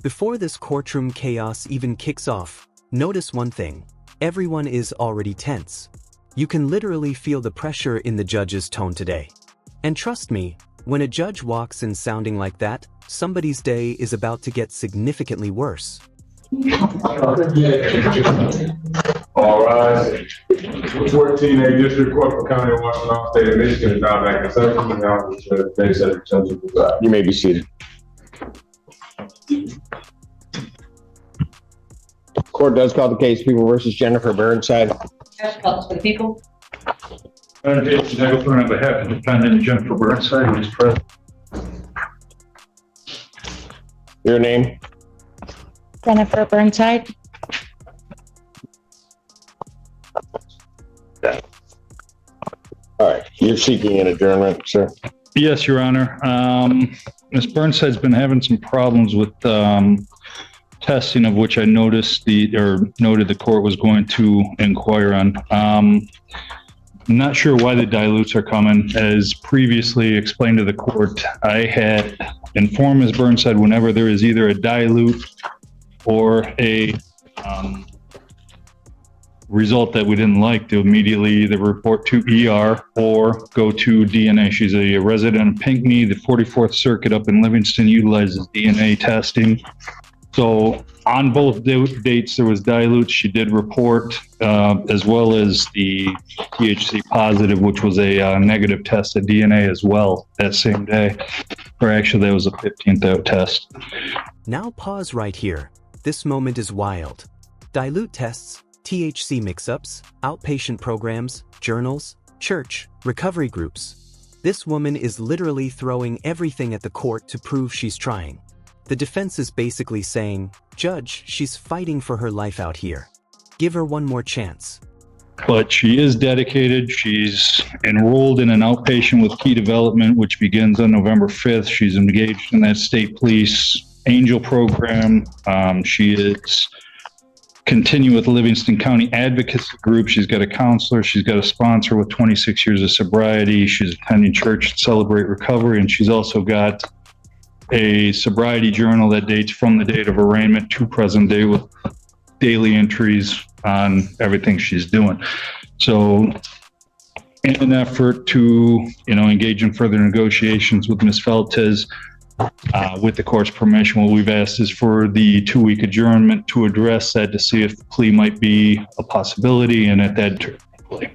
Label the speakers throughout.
Speaker 1: Before this courtroom chaos even kicks off, notice one thing. Everyone is already tense. You can literally feel the pressure in the judge's tone today. And trust me, when a judge walks in sounding like that, somebody's day is about to get significantly worse.
Speaker 2: All right. 14A District Court for County of Washington, State of Michigan is now back in session. And now the day secretary to preside.
Speaker 3: You may be seated. Court does call the case People versus Jennifer Burnside.
Speaker 4: For the people.
Speaker 5: Jason Eggleton on behalf of the defendant Jennifer Burnside, who is present.
Speaker 3: Your name?
Speaker 4: Jennifer Burnside.
Speaker 3: All right. You're seeking an adjournment, sir?
Speaker 5: Yes, Your Honor. Ms. Burnside's been having some problems with testing, of which I noted the court was going to inquire on. I'm not sure why the dilutes are coming. As previously explained to the court, I had informed Ms. Burnside whenever there is either a dilute or a result that we didn't like, to immediately either report to ER or go to DNA. She's a resident of Pinckney. The 44th Circuit up in Livingston utilizes DNA testing. So on both dates, there was dilute. She did report, as well as the THC positive, which was a negative test of DNA as well that same day. Or actually, that was a 15th out test.
Speaker 1: Now pause right here. This moment is wild. Dilute tests, THC mix-ups, outpatient programs, journals, church, recovery groups. This woman is literally throwing everything at the court to prove she's trying. The defense is basically saying, Judge, she's fighting for her life out here. Give her one more chance.
Speaker 5: But she is dedicated. She's enrolled in an outpatient with key development, which begins on November 5th. She's engaged in that state police angel program. She is continue with Livingston County Advocacy Group. She's got a counselor. She's got a sponsor with 26 years of sobriety. She's attending church to celebrate recovery. And she's also got a sobriety journal that dates from the date of arraignment to present day with daily entries on everything she's doing. So in an effort to, engage in further negotiations with Ms. Feltes, with the court's permission, what we've asked is for the 2-week adjournment to address that, to see if the plea might be a possibility, and at that plea.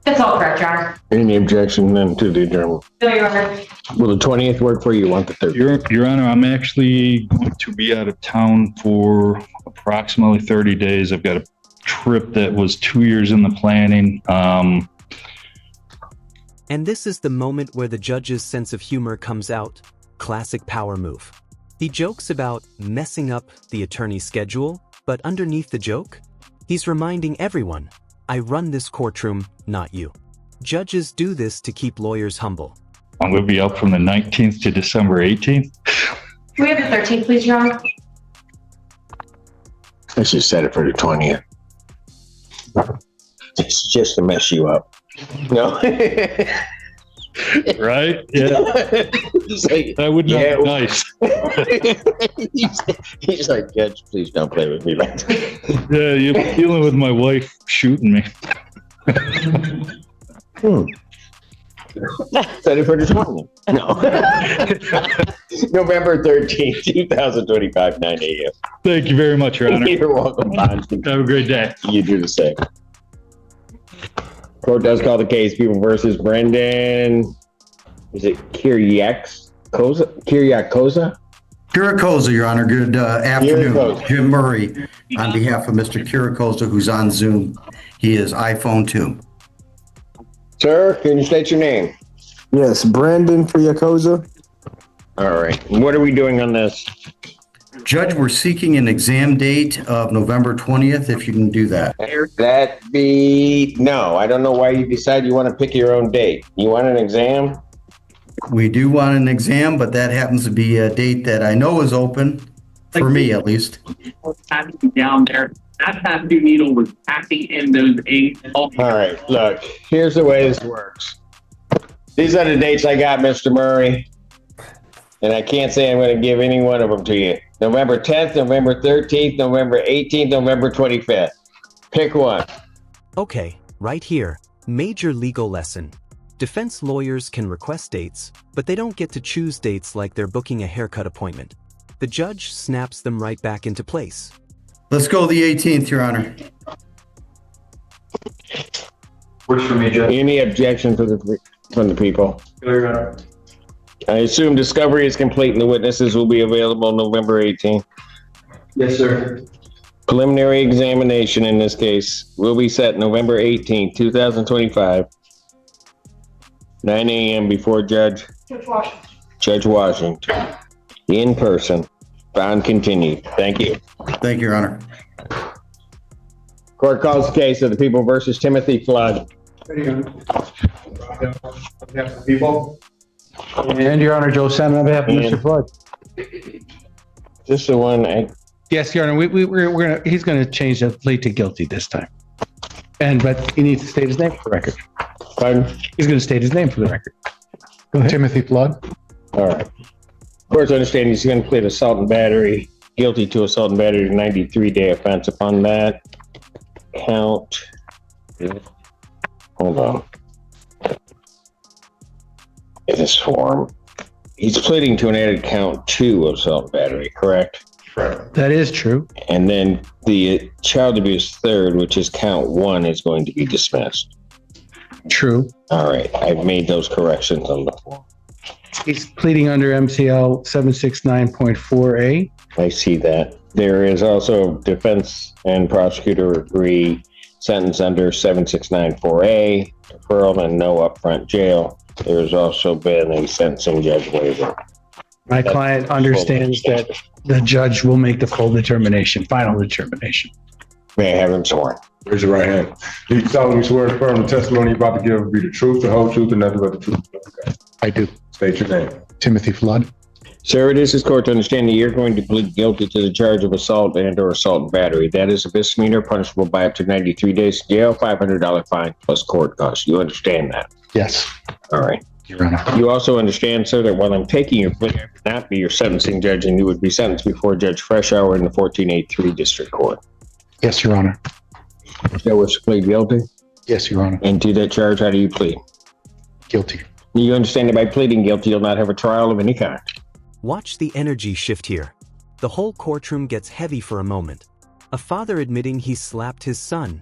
Speaker 4: That's all correct, Your Honor.
Speaker 3: Any objection then to the adjournment?
Speaker 4: No, Your Honor.
Speaker 3: Will the 20th work for you? You want the 30th?
Speaker 5: Your Honor, I'm actually going to be out of town for approximately 30 days. I've got a trip that was 2 years in the planning.
Speaker 1: And this is the moment where the judge's sense of humor comes out. Classic power move. He jokes about messing up the attorney's schedule, but underneath the joke, he's reminding everyone, I run this courtroom, not you. Judges do this to keep lawyers humble.
Speaker 5: I'm going to be up from the 19th to December 18th.
Speaker 4: Can we have the 13th, please, Your Honor?
Speaker 3: Let's just set it for the 20th. It's just to mess you up. No?
Speaker 5: Right? Yeah.
Speaker 3: Like,
Speaker 5: that would not be nice.
Speaker 3: he's like, Judge, please don't play with me like that.
Speaker 5: Yeah, you're dealing with my wife shooting me.
Speaker 3: Set it for the 20th. No. November 13th, 2025, 9 a.m.
Speaker 5: Thank you very much, Your Honor.
Speaker 3: You're welcome, Bond.
Speaker 5: Have a great day.
Speaker 3: You do the same. Court does call the case People versus Brendan. Is it Kiriakosa?
Speaker 6: Kiriakosa, Your Honor. Good afternoon.
Speaker 3: Kiriakosa.
Speaker 6: Jim Murray on behalf of Mr. Kiriakosa, who's on Zoom. He is iPhone 2.
Speaker 3: Sir, can you state your name?
Speaker 7: Yes, Brandon Kiriakosa.
Speaker 3: All right. What are we doing on this?
Speaker 6: Judge, we're seeking an exam date of November 20th, if you can do that.
Speaker 3: No, I don't know why you decide you want to pick your own date. You want an exam?
Speaker 6: We do want an exam, but that happens to be a date that I know is open, for me at least.
Speaker 7: Down there, that tattoo needle was acting in those eight.
Speaker 3: All right, look, here's the way this works. These are the dates I got, Mr. Murray. And I can't say I'm going to give any one of them to you. November 10th, November 13th, November 18th, November 25th. Pick one.
Speaker 1: Okay, right here. Major legal lesson. Defense lawyers can request dates, but they don't get to choose dates like they're booking a haircut appointment. The judge snaps them right back into place.
Speaker 6: Let's go the 18th, Your Honor.
Speaker 2: Works for me, Judge.
Speaker 3: Any objection from the people?
Speaker 2: Your Honor.
Speaker 3: I assume discovery is complete and the witnesses will be available November 18th.
Speaker 2: Yes, sir.
Speaker 3: Preliminary examination in this case will be set November 18th, 2025, 9 a.m. before Judge Washington, in person. Bond continued. Thank you.
Speaker 6: Thank you, Your Honor.
Speaker 3: Court calls the case of the People versus Timothy Flood.
Speaker 2: People?
Speaker 8: And Your Honor, Joe Salmon on behalf of Mr. Flood.
Speaker 3: This is the one
Speaker 8: Yes, Your Honor, he's gonna change the plea to guilty this time. But he needs to state his name for the record.
Speaker 3: Pardon?
Speaker 8: He's gonna state his name for the record. Go ahead. Timothy Flood.
Speaker 3: All right. Of course, understand he's going to plead assault and battery, guilty to assault and battery, 93-day offense. Upon that count, hold on. In this form, he's pleading to an added count 2 of assault and battery, correct?
Speaker 2: Correct.
Speaker 8: That is true.
Speaker 3: And then the child abuse third, which is count 1, is going to be dismissed.
Speaker 8: True.
Speaker 3: All right. I've made those corrections on the form.
Speaker 8: He's pleading under MCL 769.4A.
Speaker 3: I see that. There is also defense and prosecutor agree sentence under 7694A, deferral and no upfront jail. There's also been a sentencing judge waiver.
Speaker 8: My client understands that the judge will make the full determination, final determination.
Speaker 3: May I have him sworn?
Speaker 2: Raise your right hand. Do you solemnly swear to affirm the testimony you're about to give will be the truth, the whole truth, and nothing but the truth? Okay.
Speaker 8: I do.
Speaker 2: State your name.
Speaker 8: Timothy Flood.
Speaker 3: Sir, it is this court to understand that you're going to plead guilty to the charge of assault and or assault and battery. That is a misdemeanor punishable by up to 93 days in jail, $500 fine plus court costs. You understand that?
Speaker 8: Yes,
Speaker 3: All right.
Speaker 8: Your Honor.
Speaker 3: You also understand, sir, that while I'm taking your plea, I would not be your sentencing judge and you would be sentenced before Judge Freshour in the 1483 District Court.
Speaker 8: Yes, Your Honor.
Speaker 3: So wish to plead guilty?
Speaker 8: Yes, Your Honor.
Speaker 3: And to that charge, how do you plead?
Speaker 8: Guilty.
Speaker 3: You understand that by pleading guilty, you'll not have a trial of any kind.
Speaker 1: Watch the energy shift here. The whole courtroom gets heavy for a moment. A father admitting he slapped his son.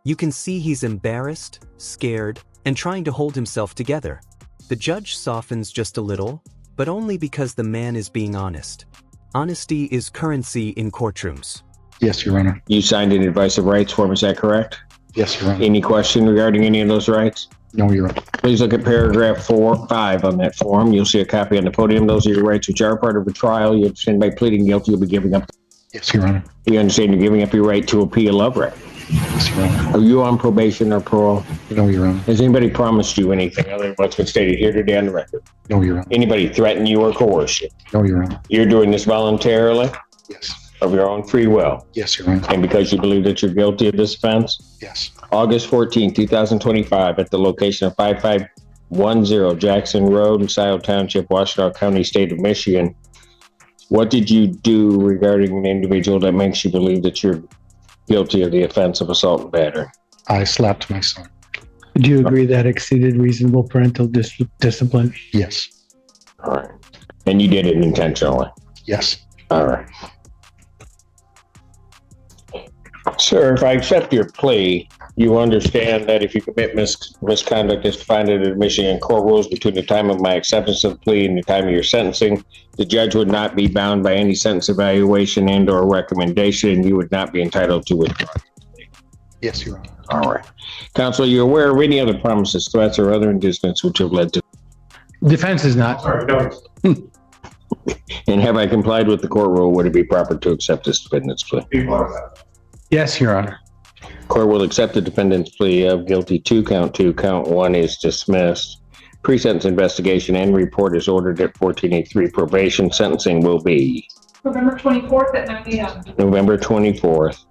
Speaker 1: You can see he's embarrassed, scared, and trying to hold himself together. The judge softens just a little, but only because the man is being honest. Honesty is currency in courtrooms.
Speaker 8: Yes, Your Honor.
Speaker 3: You signed an advice of rights form, is that correct?
Speaker 8: Yes, Your Honor.
Speaker 3: Any question regarding any of those rights?
Speaker 8: No, Your Honor.
Speaker 3: Please look at paragraph 5 on that form. You'll see a copy on the podium. Those are your rights which are part of a trial. You understand by pleading guilty, you'll be giving up.
Speaker 8: Yes, Your Honor.
Speaker 3: You understand you're giving up your right to appeal of right.
Speaker 8: Yes, Your Honor.
Speaker 3: Are you on probation or parole?
Speaker 8: No, Your Honor.
Speaker 3: Has anybody promised you anything other than what's been stated here today on the record?
Speaker 8: No, Your Honor.
Speaker 3: Anybody threaten you or coerce you?
Speaker 8: No, Your Honor.
Speaker 3: You're doing this voluntarily,
Speaker 8: Yes.
Speaker 3: of your own free will,
Speaker 8: Yes, Your Honor.
Speaker 3: and because you believe that you're guilty of this offense?
Speaker 8: Yes.
Speaker 3: August 14, 2025, at the location of 5510 Jackson Road in Scioto Township, Washtenaw County, State of Michigan. What did you do regarding an individual that makes you believe that you're guilty of the offense of assault and battery?
Speaker 8: I slapped my son. Do you agree that exceeded reasonable parental discipline? Yes.
Speaker 3: All right. And you did it intentionally?
Speaker 8: Yes.
Speaker 3: All right. Sir, if I accept your plea, you understand that if you commit misconduct as defined in the Michigan court rules between the time of my acceptance of the plea and the time of your sentencing, the judge would not be bound by any sentence evaluation and or recommendation, and you would not be entitled to withdraw.
Speaker 8: Yes, Your Honor.
Speaker 3: All right. Counsel, are you aware of any other promises, threats, or other inducements which have led to...
Speaker 8: Defense is not.
Speaker 3: And And have I complied with the court rule? Would it be proper to accept this defendant's plea?
Speaker 8: Yes, Your Honor.
Speaker 3: Court will accept the defendant's plea of guilty to count 2. Count 1 is dismissed. Pre-sentence investigation and report is ordered at 1483. Probation sentencing will be
Speaker 9: November 24th at 9 a.m.
Speaker 3: November 24th,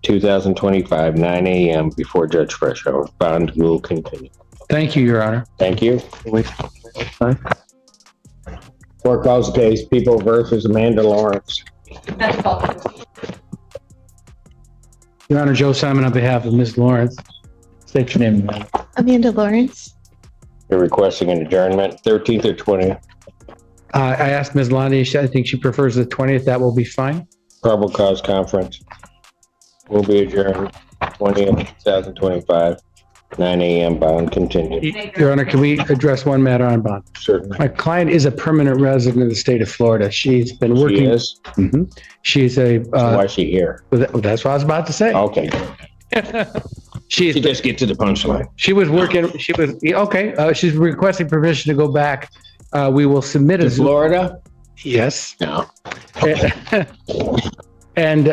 Speaker 3: 2025, 9 a.m. before Judge Freshour. Bond will continue.
Speaker 8: Thank you, Your Honor.
Speaker 3: Thank you. Court calls the case People versus Amanda Lawrence.
Speaker 4: That's all.
Speaker 8: Your Honor, Joe Simon on behalf of Ms. Lawrence. State your name, ma'am.
Speaker 10: Amanda Lawrence.
Speaker 3: They're requesting an adjournment, 13th or 20th.
Speaker 8: I asked Ms. Lonnie, I think she prefers the 20th. That will be fine.
Speaker 3: Probable cause conference will be adjourned, 20th, 2025, 9 a.m. Bond continued.
Speaker 8: Your Honor, can we address one matter on bond?
Speaker 3: Certainly.
Speaker 8: My client is a permanent resident of the state of Florida. She's been
Speaker 3: She
Speaker 8: working.
Speaker 3: is?
Speaker 8: Mhm. She's a,
Speaker 3: So why is she here?
Speaker 8: that's what I was about to say.
Speaker 3: Okay,
Speaker 8: She's,
Speaker 3: you just get to the punchline.
Speaker 8: she was working, okay, she's requesting permission to go back. We will submit a
Speaker 3: To
Speaker 8: Zoom.
Speaker 3: Florida?
Speaker 8: Yes.
Speaker 3: No.
Speaker 8: And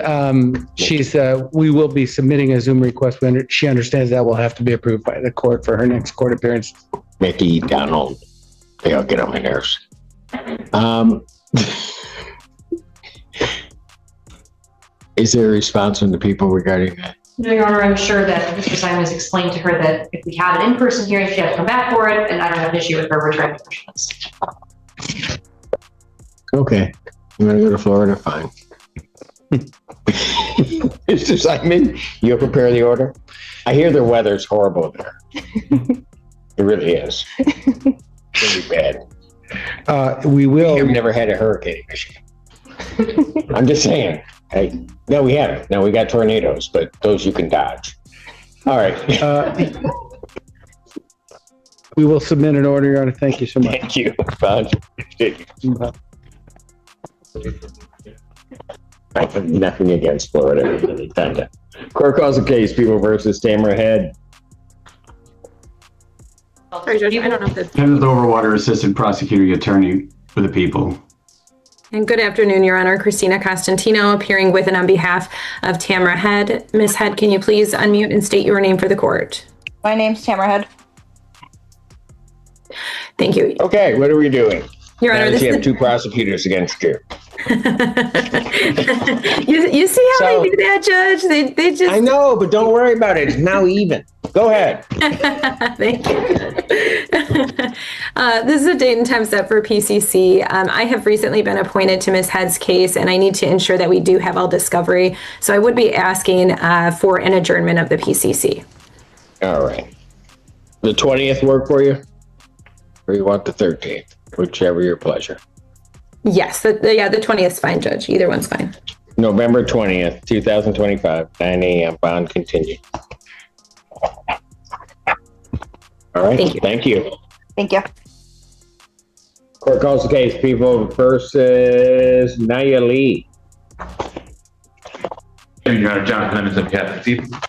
Speaker 8: we will be submitting a Zoom request when she understands that will have to be approved by the court for her next court appearance.
Speaker 3: Mickey, Donald, they all get on my nerves. Is there a response from the people regarding that?
Speaker 4: No, Your Honor, I'm sure that Mr. Simon has explained to her that if we have an in-person hearing, she has to come back for it, and I don't have an issue with her returning questions.
Speaker 3: Okay. You want to go to Florida? Fine. Mr. Simon, you'll prepare the order? I hear the weather's horrible there. It really is. It's really bad.
Speaker 8: We will.
Speaker 3: We've never had a hurricane in Michigan. I'm just saying. No, we haven't. No, we got tornadoes, but those you can dodge. All right.
Speaker 8: We will submit an order, Your Honor. Thank you so much.
Speaker 3: Thank you. Bond. I have nothing against Florida. Court calls the case People versus Tamara Head.
Speaker 10: Sorry, Judge, I don't know if this.
Speaker 11: Kenneth Overwater, Assistant Prosecuting Attorney for the People.
Speaker 10: And good afternoon, Your Honor. Christina Costantino appearing with and on behalf of Tamara Head. Ms. Head, can you please unmute and state your name for the court?
Speaker 9: My name's Tamara Head.
Speaker 10: Thank you.
Speaker 3: Okay, what are we doing?
Speaker 10: Your
Speaker 3: Now
Speaker 10: Honor,
Speaker 3: that
Speaker 10: this
Speaker 3: you
Speaker 10: is
Speaker 3: have two prosecutors against you.
Speaker 10: you see how they do that, Judge? They just.
Speaker 3: I know, but don't worry about it. It's now even. Go ahead.
Speaker 10: Thank you. This is a date and time set for PCC. I have recently been appointed to Ms. Head's case, and I need to ensure that we do have all discovery. So I would be asking for an adjournment of the PCC.
Speaker 3: All right. The 20th work for you? Or you want the 13th? Whichever your pleasure.
Speaker 10: Yes, the 20th is fine, Judge. Either one's fine.
Speaker 3: November 20th, 2025, 9 a.m. Bond continued. All right.
Speaker 10: Thank you.
Speaker 3: Thank you.
Speaker 9: Thank you.
Speaker 3: Court calls the case People versus Naya Lee.
Speaker 12: Your Honor, John Clemens on behalf of the people.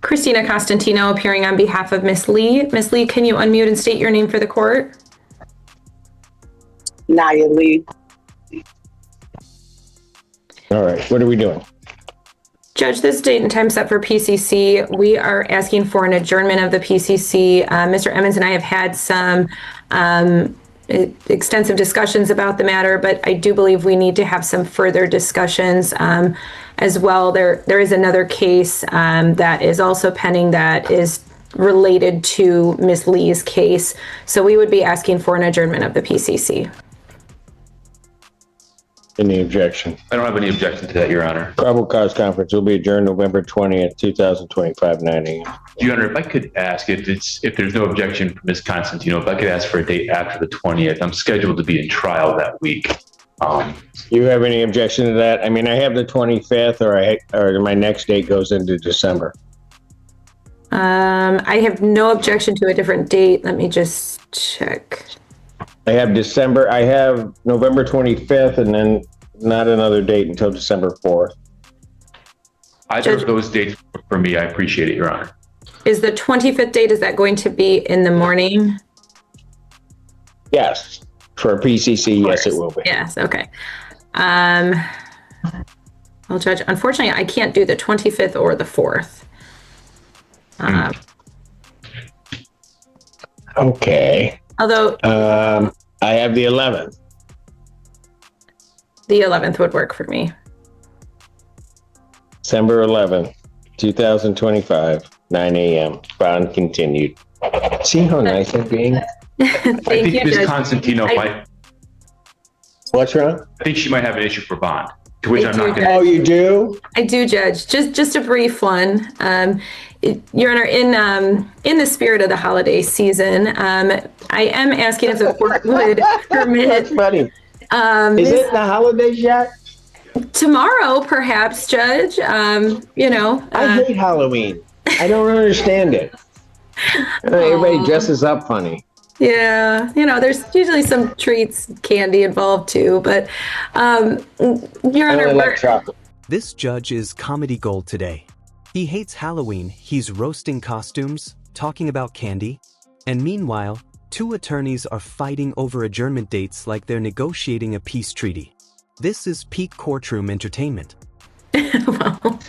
Speaker 10: Christina Costantino appearing on behalf of Ms. Lee. Ms. Lee, can you unmute and state your name for the court?
Speaker 13: Naya Lee.
Speaker 3: All right. What are we doing?
Speaker 10: Judge, this date and time set for PCC. We are asking for an adjournment of the PCC. Mr. Emmons and I have had some extensive discussions about the matter, but I do believe we need to have some further discussions as well. There is another case that is also pending that is related to Ms. Lee's case. So we would be asking for an adjournment of the PCC.
Speaker 3: Any objection?
Speaker 12: I don't have any objection to that, Your Honor.
Speaker 3: Probable cause conference will be adjourned November 20th, 2025, 9 a.m.
Speaker 12: Your Honor, if I could ask, if there's no objection from Ms. Constantino, if I could ask for a date after the 20th. I'm scheduled to be in trial that week.
Speaker 3: You have any objection to that? I mean, I have the 25th, or my next date goes into December.
Speaker 10: I have no objection to a different date. Let me just check.
Speaker 3: I have November 25th, and then not another date until December 4th.
Speaker 12: Either of those dates for me, I appreciate it, Your Honor.
Speaker 10: Is the 25th date, is that going to be in the morning?
Speaker 3: Yes. For a PCC, yes, it will be.
Speaker 10: Yes, okay. Well, Judge, unfortunately, I can't do the 25th or the 4th.
Speaker 3: Okay.
Speaker 10: Although
Speaker 3: I have the 11th.
Speaker 10: the 11th would work for me.
Speaker 3: December 11th, 2025, 9 a.m. Bond continued. See how nice I'm being?
Speaker 10: Thank
Speaker 12: I think
Speaker 10: you,
Speaker 12: Ms.
Speaker 10: Judge.
Speaker 12: Constantino might,
Speaker 3: What's wrong?
Speaker 12: I think she might have an issue for bond, to which
Speaker 10: I
Speaker 12: I'm
Speaker 10: do,
Speaker 12: not going
Speaker 3: Oh, you do?
Speaker 10: I do, Judge. Just a brief one. Your Honor, in the spirit of the holiday season, I am asking if the court would permit
Speaker 3: That's funny. Is it the holidays yet?
Speaker 10: tomorrow, perhaps, Judge.
Speaker 3: I hate Halloween. I don't understand it. Everybody dresses up funny.
Speaker 10: Yeah, there's usually some treats, candy involved too, but Your
Speaker 3: I
Speaker 10: Honor,
Speaker 3: only like chocolate.
Speaker 1: This judge is comedy gold today. He hates Halloween, he's roasting costumes, talking about candy, and meanwhile, two attorneys are fighting over adjournment dates like they're negotiating a peace treaty. This is peak courtroom entertainment.
Speaker 10: well,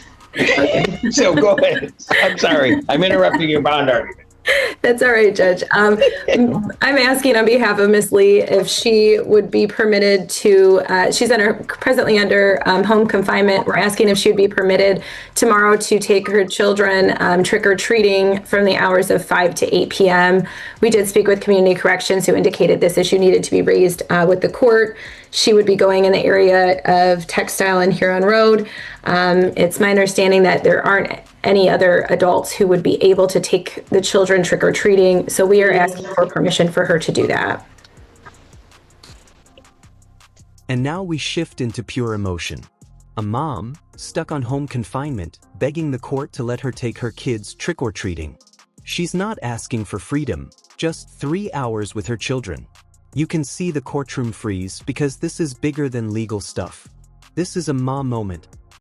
Speaker 3: So go ahead. I'm sorry. I'm interrupting your bond argument.
Speaker 10: that's all right, Judge. I'm asking on behalf of Miss Lee if she would be permitted to, she's presently under home confinement. We're asking if she would be permitted tomorrow to take her children trick-or-treating from the hours of 5 to 8 p.m. We did speak with Community Corrections, who indicated this issue needed to be raised with the court. She would be going in the area of Textile and Huron Road. It's my understanding that there aren't any other adults who would be able to take the children trick-or-treating, so we are asking for permission for her to do that.
Speaker 1: And now we shift into pure emotion. A mom, stuck on home confinement, begging the court to let her take her kids trick-or-treating. She's not asking for freedom, just 3 hours with her children. You can see the courtroom freeze because this is bigger than legal stuff. This is a mom moment,